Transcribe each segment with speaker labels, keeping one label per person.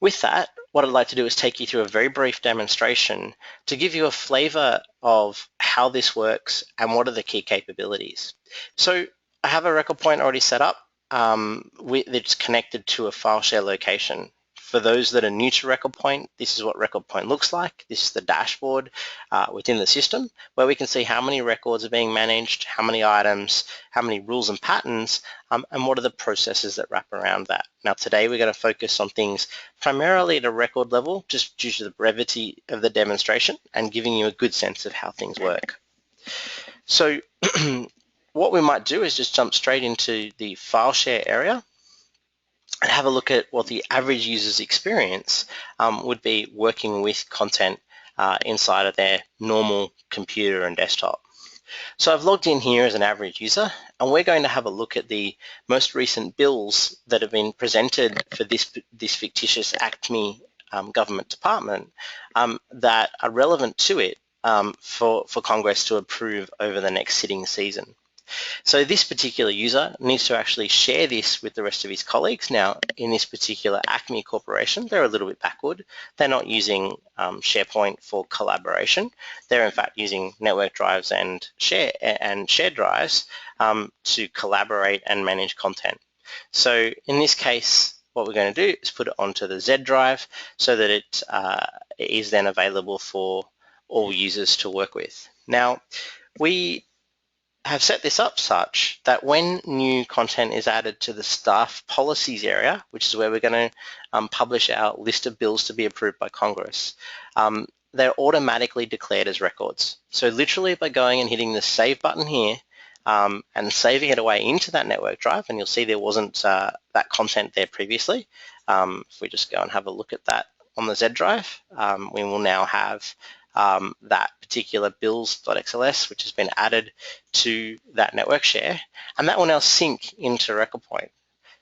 Speaker 1: With that, what I'd like to do is take you through a very brief demonstration to give you a flavor of how this works and what are the key capabilities. So I have a record point already set up. It's connected to a file share location. For those that are new to RecordPoint, this is what RecordPoint looks like. This is the dashboard within the system where we can see how many records are being managed, how many items, how many rules and patterns, and what are the processes that wrap around that. Now today we're going to focus on things primarily at a record level, just due to the brevity of the demonstration and giving you a good sense of how things work. So what we might do is just jump straight into the file share area and have a look at what the average user's experience would be working with content inside of their normal computer and desktop. So I've logged in here as an average user, and we're going to have a look at the most recent bills that have been presented for this fictitious ACME government department that are relevant to it for Congress to approve over the next sitting season. So this particular user needs to actually share this with the rest of his colleagues. Now, in this particular ACME corporation, they're a little bit backward. They're not using SharePoint for collaboration. They're in fact using network drives and shared drives to collaborate and manage content. So in this case, what we're going to do is put it onto the Z drive so that it is then available for all users to work with. Now, we have set this up such that when new content is added to the staff policies area, which is where we're going to publish our list of bills to be approved by Congress, they're automatically declared as records. So literally by going and hitting the save button here and saving it away into that network drive, and you'll see there wasn't that content there previously. If we just go and have a look at that on the Z drive, we will now have that particular bills.xls, which has been added to that network share, and that will now sync into RecordPoint.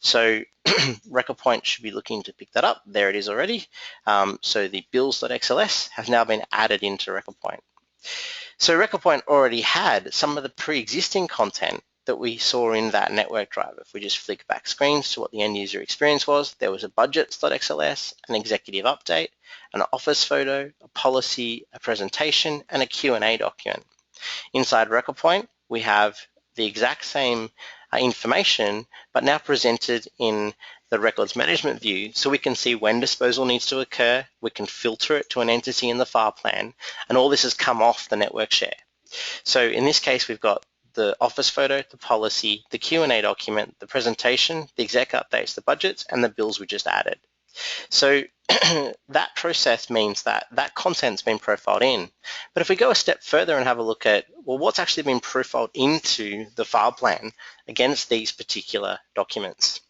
Speaker 1: So RecordPoint should be looking to pick that up. There it is already. So the bills.xls has now been added into RecordPoint. So RecordPoint already had some of the pre-existing content that we saw in that network drive. If we just flick back screens to what the end user experience was, there was a budgets.xls, an executive update, an office photo, a policy, a presentation, and a Q&A document. Inside RecordPoint, we have the exact same information, but now presented in the records management view, so we can see when disposal needs to occur, we can filter it to an entity in the file plan, and all this has come off the network share. So in this case, we've got the office photo, the policy, the Q&A document, the presentation, the exec updates, the budgets, and the bills we just added. So that process means that that content's been profiled in. But if we go a step further and have a look at, well, what's actually been profiled into the file plan against these particular documents?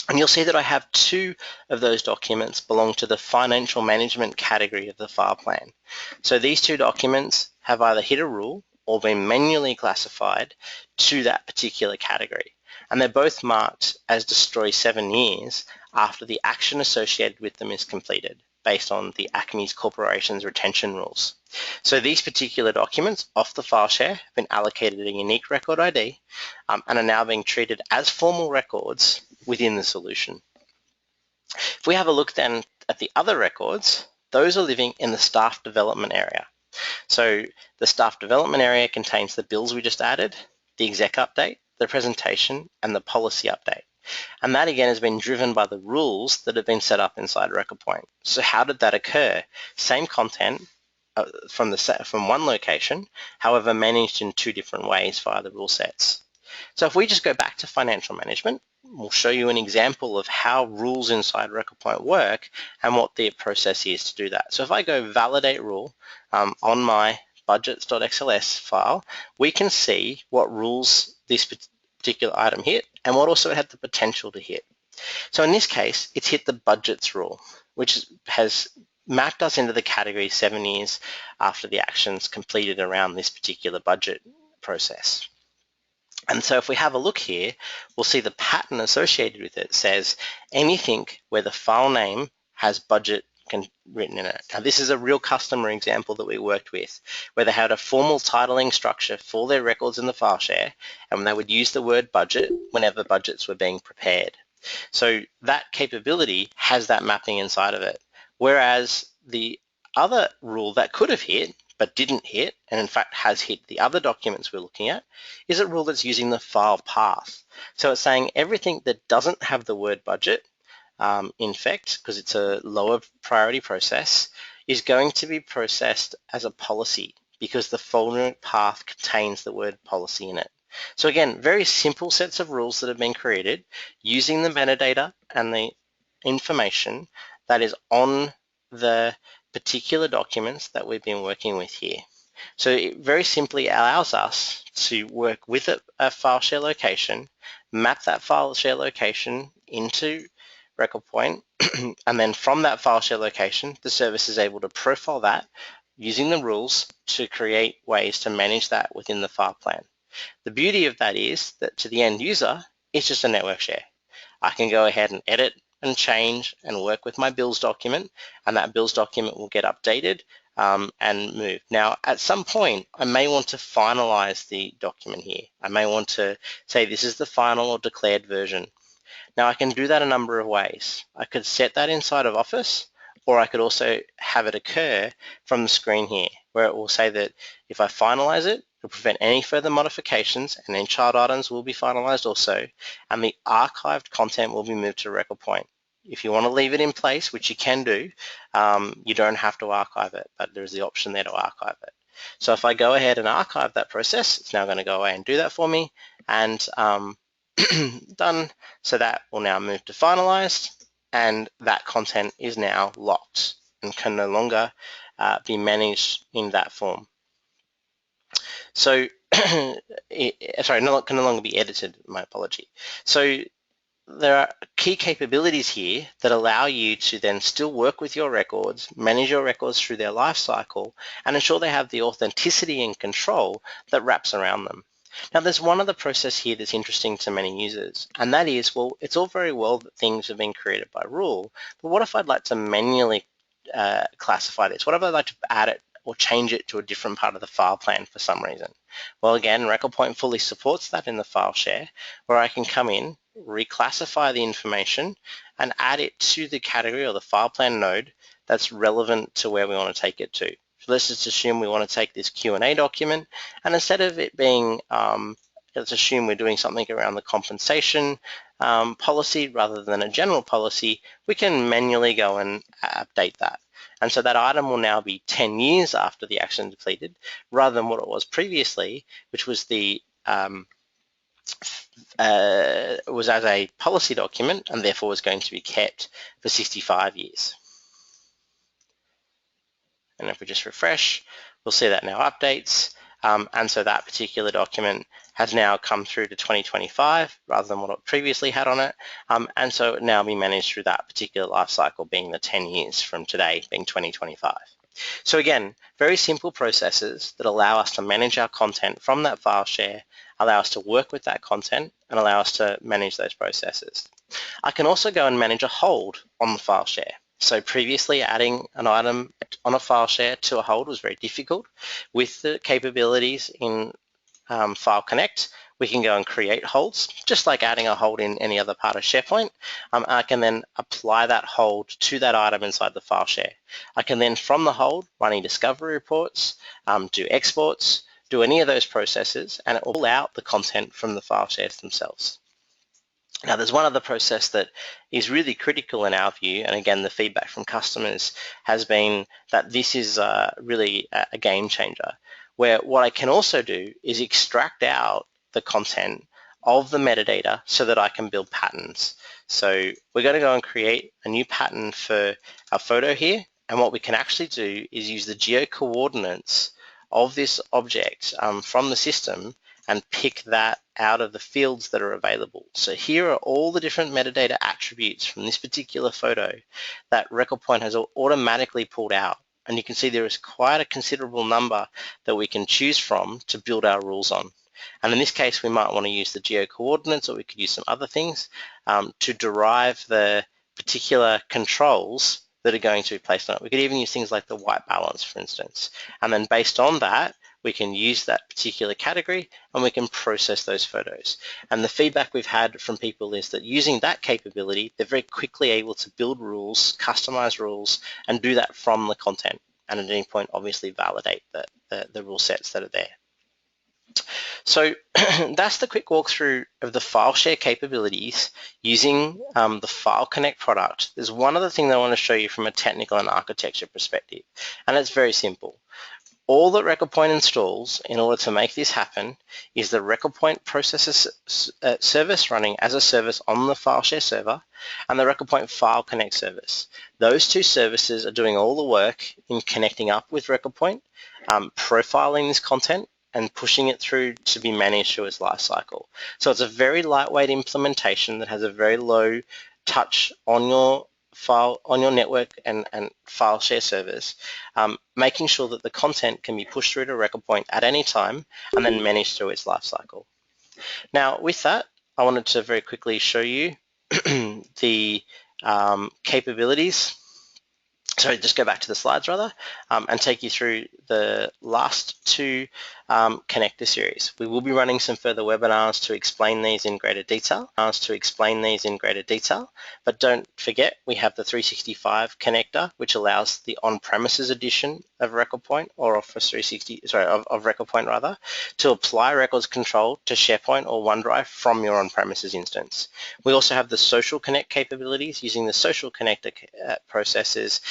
Speaker 1: And you'll see that I have two of those documents belong to the financial management category of the file plan. So these two documents have either hit a rule or been manually classified to that particular category. And they're both marked as destroy 7 years after the action associated with them is completed, based on the ACME's corporation's retention rules. So these particular documents off the file share have been allocated a unique record ID and are now being treated as formal records within the solution. If we have a look then at the other records, those are living in the staff development area. So the staff development area contains the bills we just added, the exec update, the presentation, and the policy update. And that again has been driven by the rules that have been set up inside RecordPoint. So how did that occur? Same content from one location, however managed in two different ways via the rule sets. So if we just go back to financial management, we'll show you an example of how rules inside RecordPoint work and what the process is to do that. So if I go validate rule on my budgets.xls file, we can see what rules this particular item hit and what also it had the potential to hit. So in this case, it's hit the budgets rule, which has mapped us into the category 7 years after the actions completed around this particular budget process. And so if we have a look here, we'll see the pattern associated with it says anything where the file name has budget written in it. Now this is a real customer example that we worked with, where they had a formal titling structure for their records in the file share, and they would use the word budget whenever budgets were being prepared. So that capability has that mapping inside of it. Whereas the other rule that could have hit but didn't hit, and in fact has hit the other documents we're looking at, is a rule that's using the file path. So it's saying everything that doesn't have the word budget in fact, because it's a lower priority process, is going to be processed as a policy because the folder path contains the word policy in it. So again, very simple sets of rules that have been created using the metadata and the information that is on the particular documents that we've been working with here. So it very simply allows us to work with a file share location, map that file share location into RecordPoint, and then from that file share location, the service is able to profile that using the rules to create ways to manage that within the file plan. The beauty of that is that to the end user, it's just a network share. I can go ahead and edit and change and work with my bills document, and that bills document will get updated and moved. Now, at some point, I may want to finalize the document here. I may want to say this is the final or declared version. Now, I can do that a number of ways. I could set that inside of Office, or I could also have it occur from the screen here, where it will say that if I finalize it, it'll prevent any further modifications, and then child items will be finalized also, and the archived content will be moved to RecordPoint. If you want to leave it in place, which you can do, you don't have to archive it, but there's the option there to archive it. So if I go ahead and archive that process, it's now going to go away and do that for me, and done. So that will now move to finalized, and that content is now locked and can no longer be managed in that form. So, sorry, can no longer be edited, my apology. So there are key capabilities here that allow you to then still work with your records, manage your records through their life cycle, and ensure they have the authenticity and control that wraps around them. Now, there's one other process here that's interesting to many users, and that is, well, it's all very well that things have been created by rule, but what if I'd like to manually classify this? What if I'd like to add it or change it to a different part of the file plan for some reason? Well, again, RecordPoint fully supports that in the file share, where I can come in, reclassify the information, and add it to the category or the file plan node that's relevant to where we want to take it to. So let's just assume we want to take this Q&A document, and instead of it being, let's assume we're doing something around the compensation policy rather than a general policy, we can manually go and update that. And so that item will now be 10 years after the action depleted, rather than what it was previously, which was the was as a policy document and therefore was going to be kept for 65 years. And if we just refresh, we'll see that now updates. And so that particular document has now come through to 2025 rather than what it previously had on it. And so it now be managed through that particular life cycle being the 10 years from today being 2025. So again, very simple processes that allow us to manage our content from that file share, allow us to work with that content, and allow us to manage those processes. I can also go and manage a hold on the file share. So previously adding an item on a file share to a hold was very difficult. With the capabilities in FileConnect, we can go and create holds, just like adding a hold in any other part of SharePoint. I can then apply that hold to that item inside the file share. I can then, from the hold, run any discovery reports, do exports, do any of those processes, and it will pull out the content from the file shares themselves. Now, there's one other process that is really critical in our view, and again, the feedback from customers has been that this is really a game changer, where what I can also do is extract out the content of the metadata so that I can build patterns. So we're going to go and create a new pattern for our photo here, and what we can actually do is use the geo-coordinates of this object from the system and pick that out of the fields that are available. So here are all the different metadata attributes from this particular photo that RecordPoint has automatically pulled out. And you can see there is quite a considerable number that we can choose from to build our rules on. And in this case, we might want to use the geo-coordinates, or we could use some other things to derive the particular controls that are going to be placed on it. We could even use things like the white balance, for instance. And then based on that, we can use that particular category, and we can process those photos. And the feedback we've had from people is that using that capability, they're very quickly able to build rules, customize rules, and do that from the content. And at any point, obviously validate the rule sets that are there. So that's the quick walkthrough of the file share capabilities using the FileConnect product. There's one other thing that I want to show you from a technical and architecture perspective, and it's very simple. All that RecordPoint installs in order to make this happen is the RecordPoint processor service running as a service on the file share server and the RecordPoint FileConnect service. Those two services are doing all the work in connecting up with RecordPoint, profiling this content, and pushing it through to be managed through its lifecycle. So it's a very lightweight implementation that has a very low touch on your file, on your network and file share servers, making sure that the content can be pushed through to RecordPoint at any time and then managed through its lifecycle. Now, with that, I wanted to very quickly show you the capabilities. So just go back to the slides rather, and take you through the last two connector series. We will be running some further webinars to explain these in greater detail, but don't forget we have the 365 connector, which allows the on-premises edition of RecordPoint or Office 360, of RecordPoint rather, to apply records control to SharePoint or OneDrive from your on-premises instance. We also have the social connect capabilities using the social connector processes,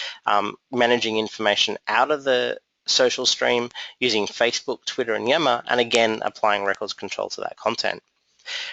Speaker 1: managing information out of the social stream using Facebook, Twitter, and Yammer, and again applying records control to that content.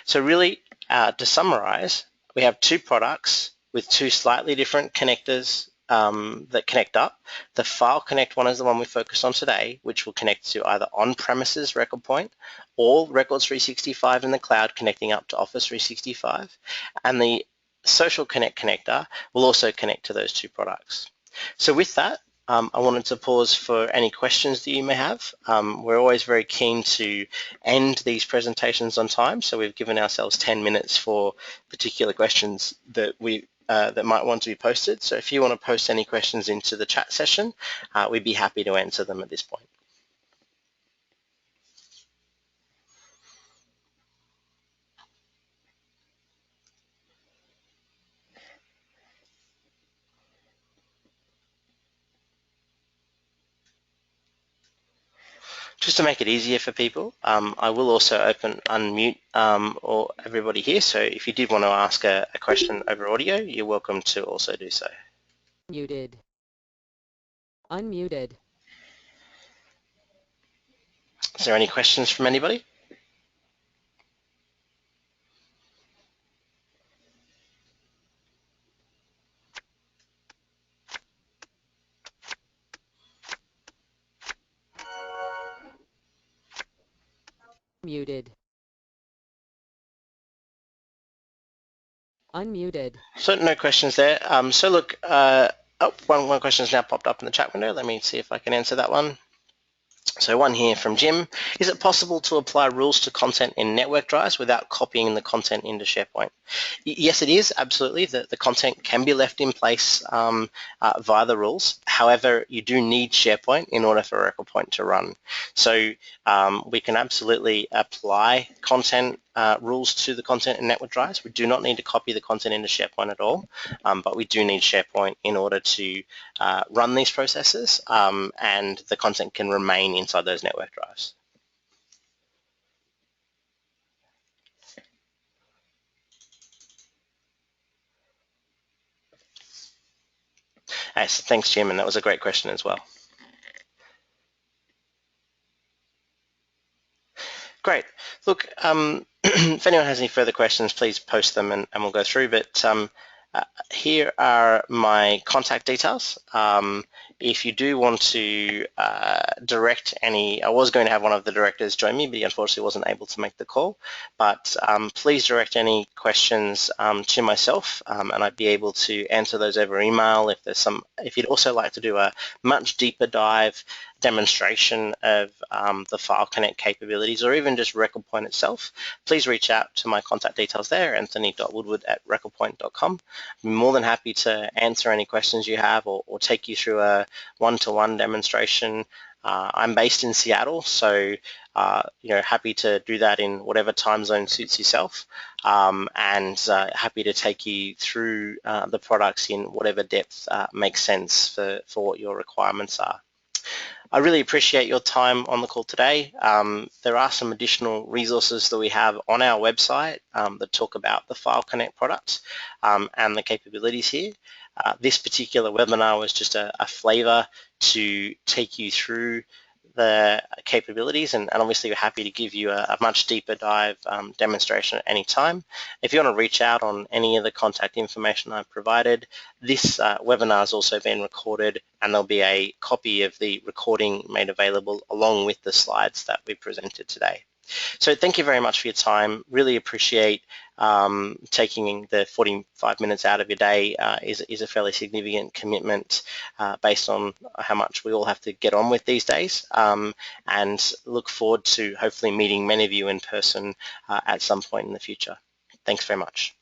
Speaker 1: So really, to summarize, we have two products with two slightly different connectors that connect up. The FileConnect one is the one we focused on today, which will connect to either on-premises RecordPoint or Records 365 in the cloud connecting up to Office 365. And the Social Connect connector will also connect to those two products. So with that, I wanted to pause for any questions that you may have. We're always very keen to end these presentations on time, so we've given ourselves 10 minutes for particular questions that that might want to be posted. So if you want to post any questions into the chat session, we'd be happy to answer them at this point. Just to make it easier for people, I will also unmute everybody here. So if you did want to ask a question over audio, you're welcome to also do so.
Speaker 2: Muted. Unmuted.
Speaker 1: Is there any questions from anybody?
Speaker 2: Muted. Unmuted.
Speaker 1: So no questions there. So look, one question has now popped up in the chat window. Let me see if I can answer that one. So one here from Jim. Is it possible to apply rules to content in network drives without copying the content into SharePoint? Yes, it is, absolutely. The content can be left in place via the rules. However, you do need SharePoint in order for RecordPoint to run. So we can absolutely apply content rules to the content in network drives. We do not need to copy the content into SharePoint at all, but we do need SharePoint in order to run these processes, and the content can remain inside those network drives. Yes, thanks, Jim, and that was a great question as well. Great. Look, if anyone has any further questions, please post them and we'll go through. But here are my contact details. If you do want to direct any, I was going to have one of the directors join me, but he unfortunately wasn't able to make the call. But please direct any questions to myself, and I'd be able to answer those over email. If you'd also like to do a much deeper dive demonstration of the FileConnect capabilities, or even just RecordPoint itself, please reach out to my contact details there, anthony.woodward@recordpoint.com. I'm more than happy to answer any questions you have or take you through a one-to-one demonstration I'm based in Seattle, so happy to do that in whatever time zone suits yourself, and happy to take you through the products in whatever depth makes sense for what your requirements are. I really appreciate your time on the call today. There are some additional resources that we have on our website that talk about the FileConnect product and the capabilities here. This particular webinar was just a flavor to take you through the capabilities, and obviously we're happy to give you a much deeper dive demonstration at any time. If you want to reach out on any of the contact information I've provided, this webinar has also been recorded, and there'll be a copy of the recording made available along with the slides that we presented today. So thank you very much for your time. Really appreciate taking the 45 minutes out of your day is a fairly significant commitment based on how much we all have to get on with these days, and look forward to hopefully meeting many of you in person at some point in the future. Thanks very much.